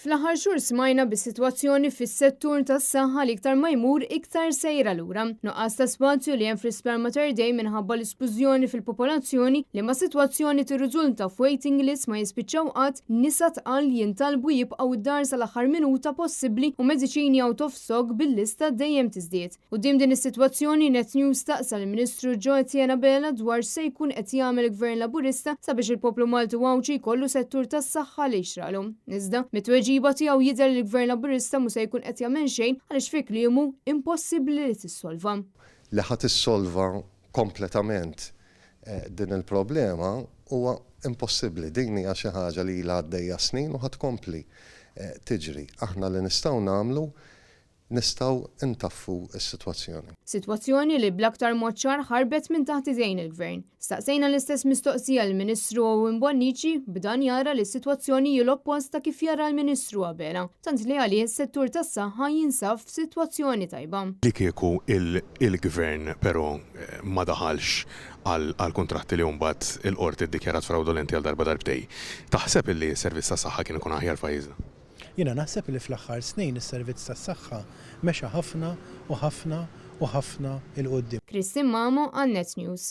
Fl-aħħar xhur smajna bis-sitwazzjoni fis-settur tas-saħħa li iktar ma jmur iktar sejra lura. Nuqqas ta' spazju li hemm fl-Isptar Mater Dei minħabba l-isplużjoni fil-popolazzjoni li ma' sitwazzjoni tirriżulta f'waiting list ma jispiċċaw qatt nisa tqal jinttalbu jibqgħu id-dar sal-aħħar minuta possibbli u mediċini out of stock bil-lista dejjem tiżdied. Quddiem din is-sitwazzjoni Net News staqsa l-Ministru Joe Etienne Bella dwar se jkun qed jagħmel il-Gvern Laburista sabiex il-poplu Malti Wawċi jkollu settur tas-saħħa li jxraqlhom. Iżda mit-tweġiba tiegħu jidher li l-Gvern Laburista mhux se jkun qed jagħmel xejn għaliex fi kliemu impossibbli li tissolva. Li ħadd issolva kompletament din il-problema huwa impossibbli. Din hija xi ħaġa li ilha għaddejja snin u ħadd tkompli tiġri. Aħna li nistgħu nagħmlu nistgħu ntaffu s-sitwazzjoni. Sitwazzjoni li bl-aktar mod ċar ħarbet minn taħt idejn il-Gvern. Staqsejna l-istess mistoqsija l-Ministru Owen Bonnici b'dan jara li s-sitwazzjoni l-opposta kif jara l-Ministru qabela. Tant li għalih is-settur tas-saħħa jinsab f'sitwazzjoni tajba. Li kieku il-Gvern però ma daħalx għal kontratti li mbagħad il-qorti ddikjarat fraudolenti għal darba darbtej. Taħseb illi s-servizz tas-saħħa kien ikun aħjar f'pajjiżna? Jiena naħseb li fl-aħħar snin is-servizz tas-saħħa mexa ħafna u ħafna u ħafna il-qudiem. Kristin Mamo għal Net News.